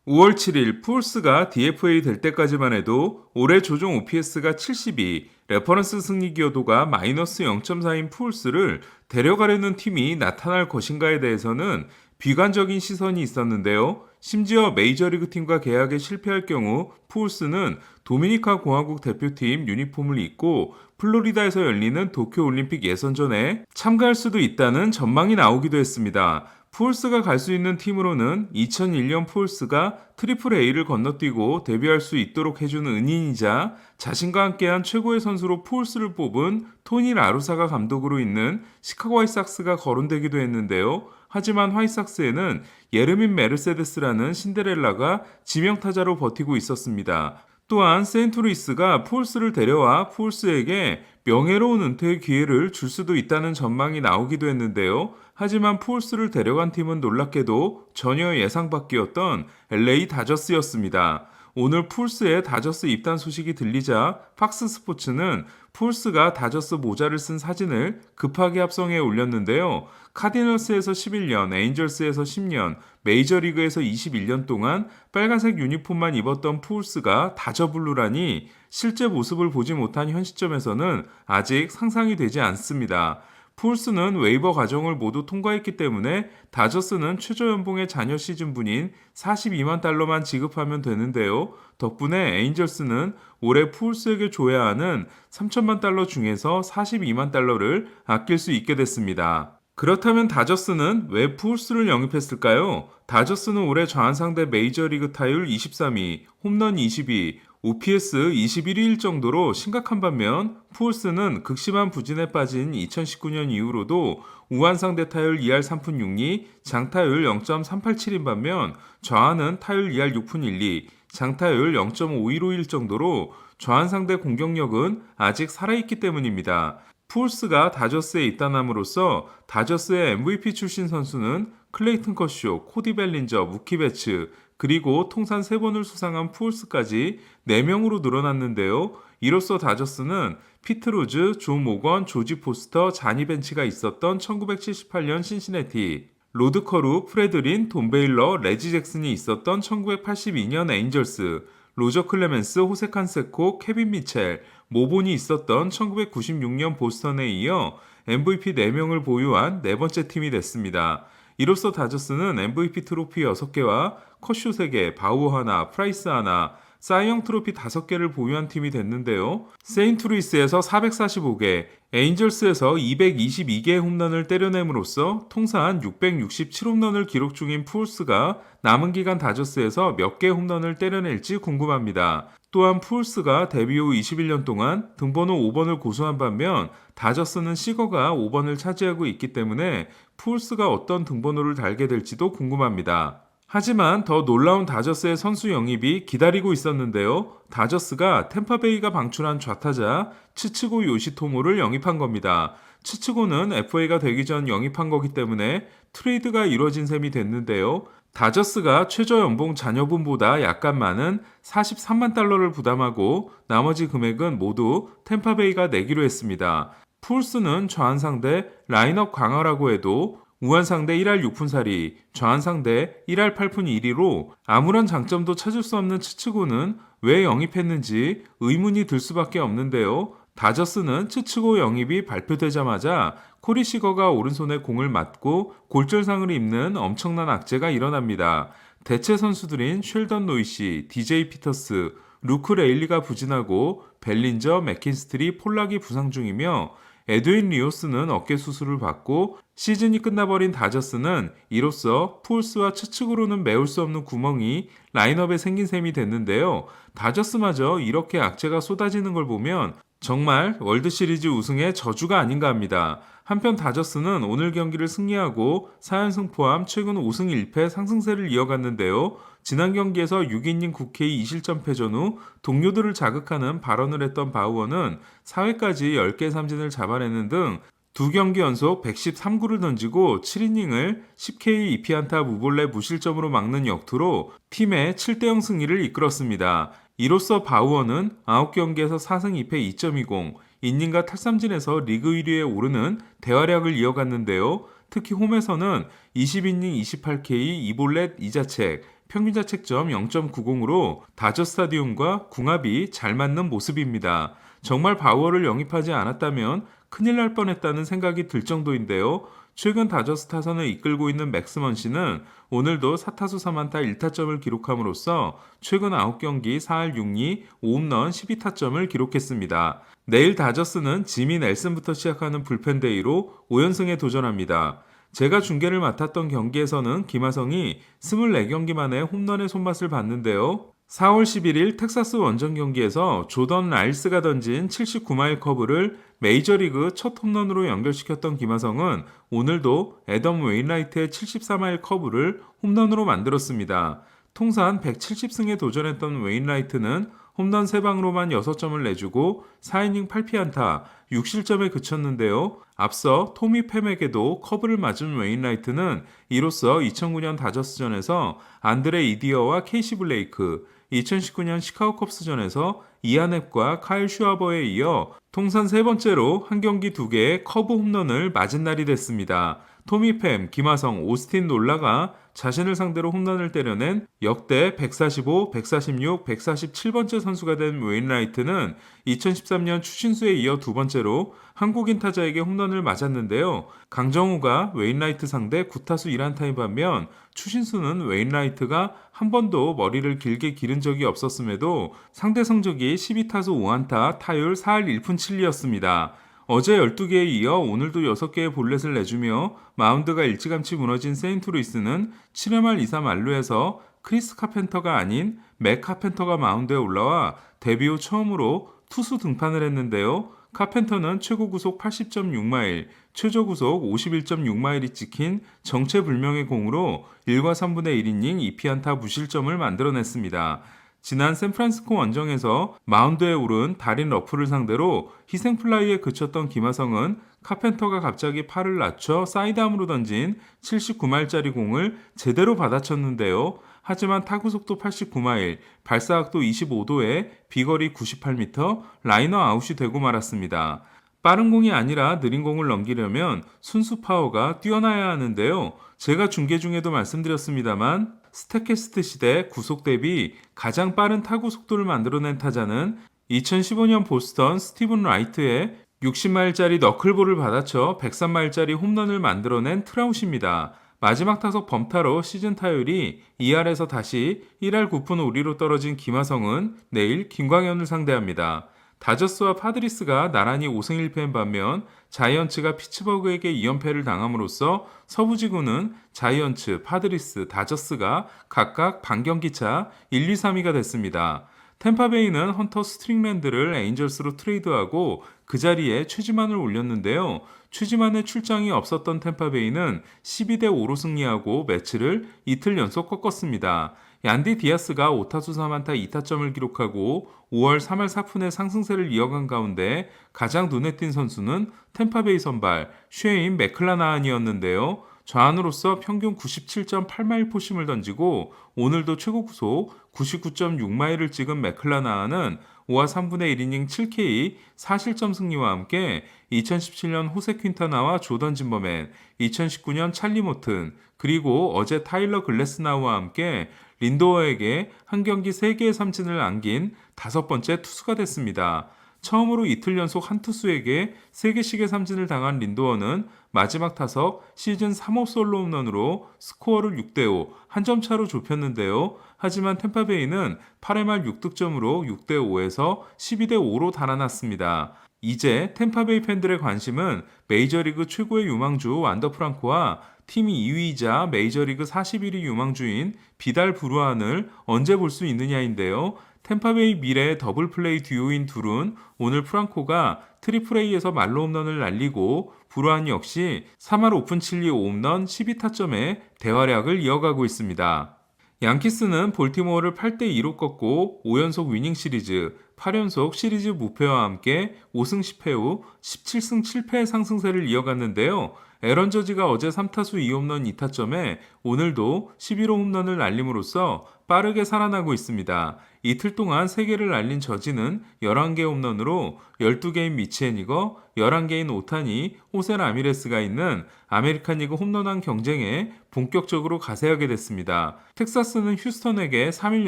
5월 7일 푸울스가 DFA 될 때까지만 해도 올해 조정 OPS가 72, 레퍼런스 승리 기여도가 마이너스 0.4인 푸울스를 데려가려는 팀이 나타날 것인가에 대해서는 비관적인 시선이 있었는데요. 심지어 메이저리그 팀과 계약에 실패할 경우 푸울스는 도미니카 공화국 대표팀 유니폼을 입고 플로리다에서 열리는 도쿄올림픽 예선전에 참가할 수도 있다는 전망이 나오기도 했습니다. 푸울스가 갈 수 있는 팀으로는 2001년 푸울스가 트리플 A를 건너뛰고 데뷔할 수 있도록 해준 은인이자 자신과 함께한 최고의 선수로 푸울스를 뽑은 토니 라루사가 감독으로 있는 시카고 화이트삭스가 거론되기도 했는데요. 하지만 화이트삭스에는 예르민 메르세데스라는 신데렐라가 지명타자로 버티고 있었습니다. 또한 세인트루이스가 푸울스를 데려와 푸울스에게 명예로운 은퇴의 기회를 줄 수도 있다는 전망이 나오기도 했는데요. 하지만 푸울스를 데려간 팀은 놀랍게도 전혀 예상 밖이었던 LA 다저스였습니다. 오늘 푸울스의 다저스 입단 소식이 들리자 팍스 스포츠는 푸울스가 다저스 모자를 쓴 사진을 급하게 합성해 올렸는데요. 카디널스에서 11년, 에인절스에서 10년, 메이저리그에서 21년 동안 빨간색 유니폼만 입었던 푸울스가 다저블루라니 실제 모습을 보지 못한 현 시점에서는 아직 상상이 되지 않습니다. 푸울스는 웨이버 과정을 모두 통과했기 때문에 다저스는 최저 연봉의 잔여 시즌분인 42만 달러만 지급하면 되는데요. 덕분에 에인절스는 올해 푸울스에게 줘야 하는 3천만 달러 중에서 42만 달러를 아낄 수 있게 됐습니다. 그렇다면 다저스는 왜 푸울스를 영입했을까요? 다저스는 올해 좌완상대 메이저리그 타율 23위, 홈런 22, OPS 21위일 정도로 심각한 반면 푸울스는 극심한 부진에 빠진 2019년 이후로도 우완상대 타율 2할 3푼 6리, 장타율 0.387인 반면 좌완은 타율 2할 6푼 1리, 장타율 0.5151 정도로 좌완상대 공격력은 아직 살아있기 때문입니다. 푸울스가 다저스에 입단함으로써 다저스의 MVP 출신 선수는 클레이튼 커쇼, 코디 벨린저, 무키 베츠, 그리고 통산 3번을 수상한 푸울스까지 4명으로 늘어났는데요. 이로써 다저스는 피트 로즈, 조 모건, 조지 포스터, 자니 벤치가 있었던 1978년 신시내티, 로드 커루, 프레드린, 돈 베일러, 레지 잭슨이 있었던 1982년 에인절스, 로저 클레멘스, 호세 칸세코, 케빈 미첼, 모본이 있었던 1996년 보스턴에 이어 MVP 4명을 보유한 네 번째 팀이 됐습니다. 이로써 다저스는 MVP 트로피 6개와 커쇼 3개, 바우어 하나, 프라이스 하나, 사이영 트로피 5개를 보유한 팀이 됐는데요. 세인트루이스에서 445개, 에인절스에서 222개의 홈런을 때려냄으로써 통산 667홈런을 기록 중인 푸울스가 남은 기간 다저스에서 몇 개의 홈런을 때려낼지 궁금합니다. 또한 푸울스가 데뷔 후 21년 동안 등번호 5번을 고수한 반면 다저스는 시거가 5번을 차지하고 있기 때문에 푸울스가 어떤 등번호를 달게 될지도 궁금합니다. 하지만 더 놀라운 다저스의 선수 영입이 기다리고 있었는데요. 다저스가 템파베이가 방출한 좌타자 치치고 요시토모를 영입한 겁니다. 치치고는 FA가 되기 전 영입한 거기 때문에 트레이드가 이루어진 셈이 됐는데요. 다저스가 최저 연봉 잔여분보다 약간 많은 43만 달러를 부담하고 나머지 금액은 모두 템파베이가 내기로 했습니다. 푸울스는 좌완상대 라인업 강화라고 해도 우완상대 1할 6푼4리, 좌완상대 1할 8푼 1리로 아무런 장점도 찾을 수 없는 츠츠고는 왜 영입했는지 의문이 들 수밖에 없는데요. 다저스는 츠츠고 영입이 발표되자마자 코리 시거가 오른손에 공을 맞고 골절상을 입는 엄청난 악재가 일어납니다. 대체 선수들인 쉘던 노이시, DJ 피터스, 루크 레일리가 부진하고 벨린저, 맥킨스트리, 폴락이 부상 중이며 에드윈 리오스는 어깨 수술을 받고 시즌이 끝나버린 다저스는 이로써 푸울스와 추측으로는 메울 수 없는 구멍이 라인업에 생긴 셈이 됐는데요. 다저스마저 이렇게 악재가 쏟아지는 걸 보면 정말 월드시리즈 우승의 저주가 아닌가 합니다. 한편 다저스는 오늘 경기를 승리하고 4연승 포함 최근 5승 1패 상승세를 이어갔는데요. 지난 경기에서 6이닝 9K 2실점 패전 후 동료들을 자극하는 발언을 했던 바우어는 4회까지 10개 삼진을 잡아내는 등 2경기 연속 113구를 던지고 7이닝을 10K 2피안타 무볼레 무실점으로 막는 역투로 팀의 7대0 승리를 이끌었습니다. 이로써 바우어는 9경기에서 4승 2패 2.20, 이닝과 탈삼진에서 리그 1위에 오르는 대활약을 이어갔는데요. 특히 홈에서는 20이닝 28K 2볼넷 2자책, 평균 자책점 0.90으로 다저 스타디움과 궁합이 잘 맞는 모습입니다. 정말 바우어를 영입하지 않았다면 큰일 날 뻔했다는 생각이 들 정도인데요. 최근 다저스 타선을 이끌고 있는 맥스 먼시는 오늘도 4타수 3안타 1타점을 기록함으로써 최근 9경기 4할 6리 5홈런 12타점을 기록했습니다. 내일 다저스는 지미 넬슨부터 시작하는 불펜데이로 5연승에 도전합니다. 제가 중계를 맡았던 경기에서는 김하성이 24경기 만에 홈런의 손맛을 봤는데요. 4월 11일 텍사스 원정 경기에서 조던 라일스가 던진 79마일 커브를 메이저리그 첫 홈런으로 연결시켰던 김하성은 오늘도 애덤 웨인라이트의 74마일 커브를 홈런으로 만들었습니다. 통산 170승에 도전했던 웨인라이트는 홈런 3방으로만 6점을 내주고 4이닝 8피안타 6실점에 그쳤는데요. 앞서 토미 팸에게도 커브를 맞은 웨인라이트는 이로써 2009년 다저스전에서 안드레 이디어와 케이시 블레이크, 2019년 시카고 컵스전에서 이안앱과 카일 슈아버에 이어 통산 3번째로 한 경기 2개의 커브 홈런을 맞은 날이 됐습니다. 토미 팸, 김하성, 오스틴 놀라가 자신을 상대로 홈런을 때려낸 역대 145, 146, 147번째 선수가 된 웨인라이트는 2013년 추신수에 이어 두 번째로 한국인 타자에게 홈런을 맞았는데요. 강정우가 웨인라이트 상대 9타수 1안타인 반면 추신수는 웨인라이트가 한 번도 머리를 길게 기른 적이 없었음에도 상대 성적이 12타수 5안타, 타율 4할 1푼 7리였습니다. 어제 12개에 이어 오늘도 6개의 볼넷을 내주며 마운드가 일찌감치 무너진 세인트루이스는 7회말 2사 만루에서 크리스 카펜터가 아닌 맥 카펜터가 마운드에 올라와 데뷔 후 처음으로 투수 등판을 했는데요. 카펜터는 최고 구속 80.6마일, 최저 구속 51.6마일이 찍힌 정체불명의 공으로 1과 3분의 1이닝 2피안타 무실점을 만들어냈습니다. 지난 샌프란시스코 원정에서 마운드에 오른 달인 러프를 상대로 희생플라이에 그쳤던 김하성은 카펜터가 갑자기 팔을 낮춰 사이드암으로 던진 79마일짜리 공을 제대로 받아쳤는데요. 하지만 타구속도 89마일, 발사각도 25도에 비거리 98m, 라이너 아웃이 되고 말았습니다. 빠른 공이 아니라 느린 공을 넘기려면 순수 파워가 뛰어나야 하는데요. 제가 중계 중에도 말씀드렸습니다만 스태캐스트 시대 구속 대비 가장 빠른 타구 속도를 만들어낸 타자는 2015년 보스턴 스티븐 라이트의 60마일짜리 너클볼을 받아쳐 103마일짜리 홈런을 만들어낸 트라웃입니다. 마지막 타석 범타로 시즌 타율이 2할에서 다시 1할 9푼 5리로 떨어진 김하성은 내일 김광현을 상대합니다. 다저스와 파드리스가 나란히 5승 1패인 반면 자이언츠가 피츠버그에게 2연패를 당함으로써 서부지구는 자이언츠, 파드리스, 다저스가 각각 반경기차 1, 2, 3위가 됐습니다. 템파베이는 헌터 스트링랜드를 에인절스로 트레이드하고 그 자리에 최지만을 올렸는데요. 최지만의 출장이 없었던 템파베이는 12대5로 승리하고 매치를 이틀 연속 꺾었습니다. 얀디 디아스가 5타수 3안타 2타점을 기록하고 5월 3할 4푼의 상승세를 이어간 가운데 가장 눈에 띈 선수는 템파베이 선발 쉐인 맥클라나한이었는데요. 좌완으로서 평균 97.8마일 포심을 던지고 오늘도 최고 구속 99.6마일을 찍은 맥클라나한은 5와 3분의 1이닝 7K 4실점 승리와 함께 2017년 호세 퀸타나와 조던 짐버맨, 2019년 찰리 모튼, 그리고 어제 타일러 글래스나우와 함께 린도어에게 한 경기 3개의 삼진을 안긴 5번째 투수가 됐습니다. 처음으로 이틀 연속 한 투수에게 3개씩의 삼진을 당한 린도어는 마지막 타석 시즌 3호 솔로 홈런으로 스코어를 6대5, 한 점 차로 좁혔는데요. 하지만 템파베이는 8회 말 6득점으로 6대5에서 12대5로 달아났습니다. 이제 템파베이 팬들의 관심은 메이저리그 최고의 유망주 완더 프랑코와 팀 2위이자 메이저리그 41위 유망주인 비달 브루안을 언제 볼 수 있느냐인데요. 템파베이 미래의 더블플레이 듀오인 둘은 오늘 프랑코가 트리플 A에서 말로 홈런을 날리고 브루안 역시 3할 오픈 7리 5홈런 12타점의 대활약을 이어가고 있습니다. 양키스는 볼티모어를 8대2로 꺾고 5연속 위닝 시리즈, 8연속 시리즈 무패와 함께 5승 10패 후 17승 7패의 상승세를 이어갔는데요. 에런 저지가 어제 3타수 2홈런 2타점에 오늘도 11호 홈런을 날림으로써 빠르게 살아나고 있습니다. 이틀 동안 3개를 날린 저지는 11개 홈런으로 12개인 미치 애니거, 11개인 오타니, 호세 라미레스가 있는 아메리칸 리그 홈런왕 경쟁에 본격적으로 가세하게 됐습니다. 텍사스는 휴스턴에게 3일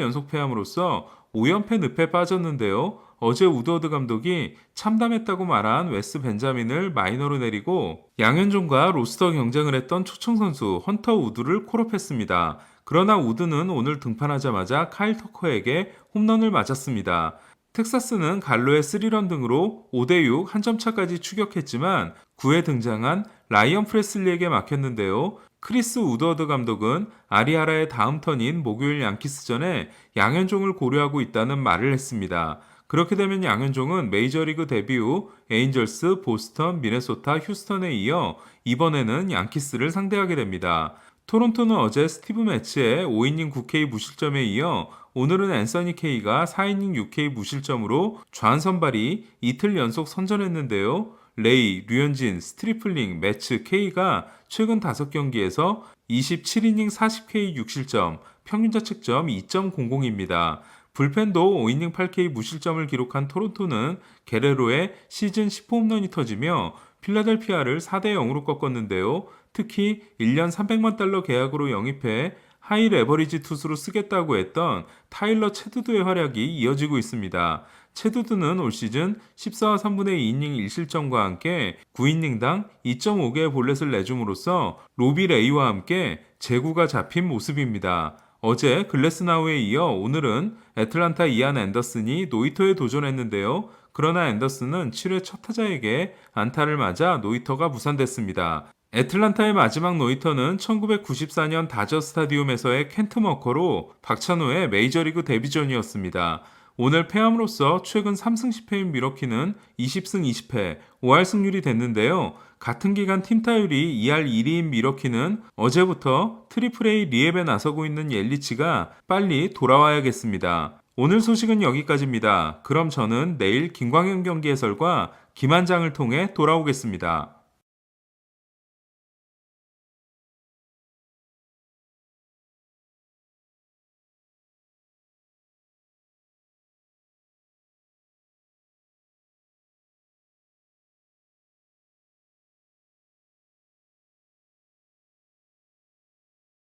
연속 패함으로써 5연패 늪에 빠졌는데요. 어제 우드워드 감독이 참담했다고 말한 웨스 벤자민을 마이너로 내리고 양현종과 로스터 경쟁을 했던 초청 선수 헌터 우드를 콜업했습니다. 그러나 우드는 오늘 등판하자마자 카일 터커에게 홈런을 맞았습니다. 텍사스는 갈로의 3런 등으로 5대6 한 점 차까지 추격했지만 9회 등장한 라이언 프레슬리에게 막혔는데요. 크리스 우드워드 감독은 아리아라의 다음 턴인 목요일 양키스전에 양현종을 고려하고 있다는 말을 했습니다. 그렇게 되면 양현종은 메이저리그 데뷔 후 에인절스, 보스턴, 미네소타, 휴스턴에 이어 이번에는 양키스를 상대하게 됩니다. 토론토는 어제 스티브 매치의 5이닝 9K 무실점에 이어 오늘은 앤서니 K가 4이닝 6K 무실점으로 좌한 선발이 이틀 연속 선전했는데요. 레이, 류현진, 스트리플링, 매츠, K가 최근 5경기에서 27이닝 40K 6실점, 평균자책점 2.00입니다. 불펜도 5이닝 8K 무실점을 기록한 토론토는 게레로의 시즌 10홈런이 터지며 필라델피아를 4대0으로 꺾었는데요. 특히 1년 300만 달러 계약으로 영입해 하이 레버리지 투수로 쓰겠다고 했던 타일러 체두드의 활약이 이어지고 있습니다. 체두드는 올 시즌 14와 3분의 2이닝 1실점과 함께 9이닝당 2.5개의 볼넷을 내줌으로써 로비 레이와 함께 제구가 잡힌 모습입니다. 어제 글래스나우에 이어 오늘은 애틀란타 이안 앤더슨이 노히터에 도전했는데요. 그러나 앤더슨은 7회 첫 타자에게 안타를 맞아 노히터가 무산됐습니다. 애틀란타의 마지막 노히터는 1994년 다저 스타디움에서의 켄트 머커로 박찬호의 메이저리그 데뷔전이었습니다. 오늘 패함으로써 최근 3승 10패인 미러키는 20승 20패, 5할 승률이 됐는데요. 같은 기간 팀 타율이 2할 1위인 미러키는 어제부터 트리플 A 리앱에 나서고 있는 옐리치가 빨리 돌아와야겠습니다. 오늘 소식은 여기까지입니다. 그럼 저는 내일 김광현 경기 해설과 김한장을 통해 돌아오겠습니다.